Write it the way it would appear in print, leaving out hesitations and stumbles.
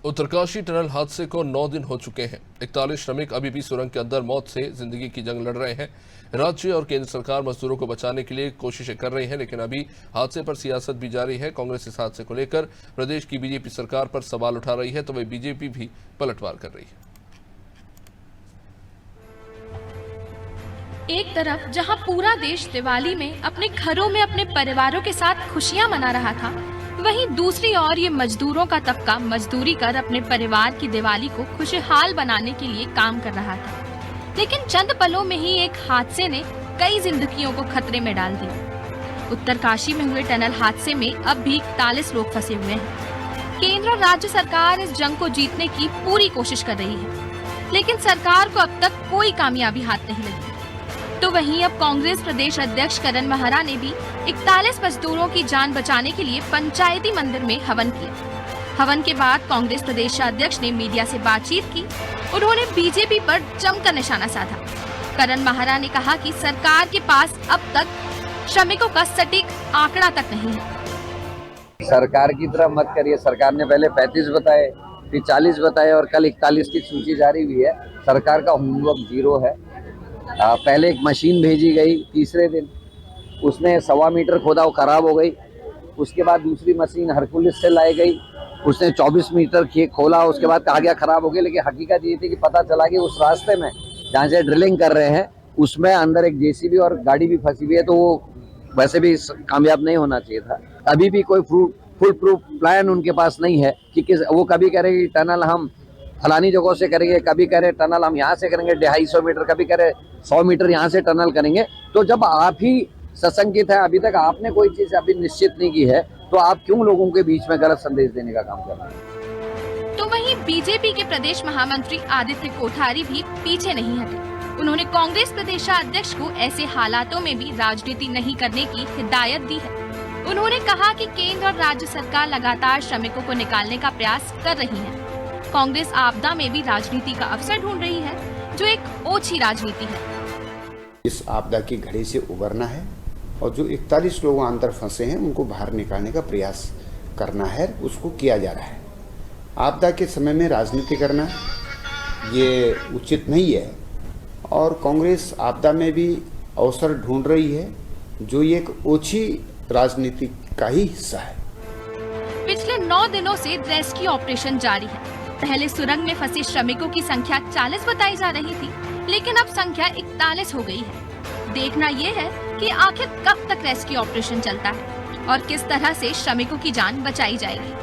Uttarkashi tunnel हादसे को 9 दिन हो चुके हैं। 41 श्रमिक अभी भी सुरंग के अंदर मौत से जिंदगी की जंग लड़ रहे हैं। राज्य और केंद्र सरकार मजदूरों को बचाने के लिए कोशिशें कर रही है, लेकिन अभी हादसे पर सियासत भी जारी है। कांग्रेस इस हादसे को लेकर प्रदेश की बीजेपी सरकार पर सवाल उठा रही है, तो वही बीजेपी भी पलटवार कर रही है। एक तरफ जहां पूरा देश दिवाली में अपने घरों में अपने परिवारों के साथ खुशियां मना रहा था, वहीं दूसरी ओर ये मजदूरों का तबका मजदूरी कर अपने परिवार की दिवाली को खुशहाल बनाने के लिए काम कर रहा था। लेकिन चंद पलों में ही एक हादसे ने कई जिंदगियों को खतरे में डाल दिया। उत्तरकाशी में हुए टनल हादसे में अब भी 41 लोग फंसे हुए हैं। केंद्र और राज्य सरकार इस जंग को जीतने की पूरी कोशिश कर रही है, लेकिन सरकार को अब तक कोई कामयाबी हाथ नहीं लगी। तो वहीं अब कांग्रेस प्रदेश अध्यक्ष करण महरा ने भी 41 मजदूरों की जान बचाने के लिए पंचायती मंदिर में हवन किया। हवन के बाद कांग्रेस प्रदेश अध्यक्ष ने मीडिया से बातचीत की। उन्होंने बीजेपी पर जमकर निशाना साधा। करण महरा ने कहा कि सरकार के पास अब तक श्रमिकों का सटीक आंकड़ा तक नहीं है। सरकार की तरफ मत करिए। सरकार ने पहले 35 बताए, फिर 40 बताए और कल 41 की सूची जारी हुई है। सरकार का होमवर्क जीरो है। पहले एक मशीन भेजी गई, तीसरे दिन उसने 1.25 मीटर खोदा, वो खराब हो गई। उसके बाद दूसरी मशीन हरकुलिस से लाई गई, उसने 24 मीटर खोला, उसके बाद कहा गया खराब हो गई। लेकिन हकीकत ये थी कि पता चला कि उस रास्ते में जहाँ से ड्रिलिंग कर रहे हैं उसमें अंदर एक जेसीबी और गाड़ी भी फंसी हुई है, तो वो वैसे भी कामयाब नहीं होना चाहिए था। अभी भी कोई फुल प्रूफ प्लान उनके पास नहीं है कि वो कभी कह रहे टनल हम फलानी जगहों से करेंगे, कभी कह रहे टनल हम यहाँ से करेंगे 250 मीटर, कभी कह रहे 100 मीटर यहाँ से टनल करेंगे। तो जब आप ही सशंकित है, अभी तक आपने कोई चीज अभी निश्चित नहीं की है, तो आप क्यों लोगों के बीच में गलत संदेश देने का काम कर रहे हैं? तो वहीं बीजेपी के प्रदेश महामंत्री आदित्य कोठारी भी पीछे नहीं हटे। उन्होंने कांग्रेस प्रदेशाध्यक्ष को ऐसे हालातों में भी राजनीति नहीं करने की हिदायत दी है। उन्होंने कहा कि केंद्र और राज्य सरकार लगातार श्रमिकों को निकालने का प्रयास कर रही है। कांग्रेस आपदा में भी राजनीति का अवसर ढूंढ रही है, जो एक ओछी राजनीति है। इस आपदा की घड़ी से उबरना है और जो 41 लोग अंदर फंसे हैं उनको बाहर निकालने का प्रयास करना है, उसको किया जा रहा है। आपदा के समय में राजनीति करना ये उचित नहीं है और कांग्रेस आपदा में भी अवसर ढूंढ रही है, जो एक ओछी राजनीति का ही हिस्सा है। पिछले 9 दिनों से रेस्क्यू ऑपरेशन जारी है। पहले सुरंग में फंसे श्रमिकों की संख्या 40 बताई जा रही थी, लेकिन अब संख्या 41 हो गई है। देखना ये है कि आखिर कब तक रेस्क्यू ऑपरेशन चलता है और किस तरह से श्रमिकों की जान बचाई जाएगी।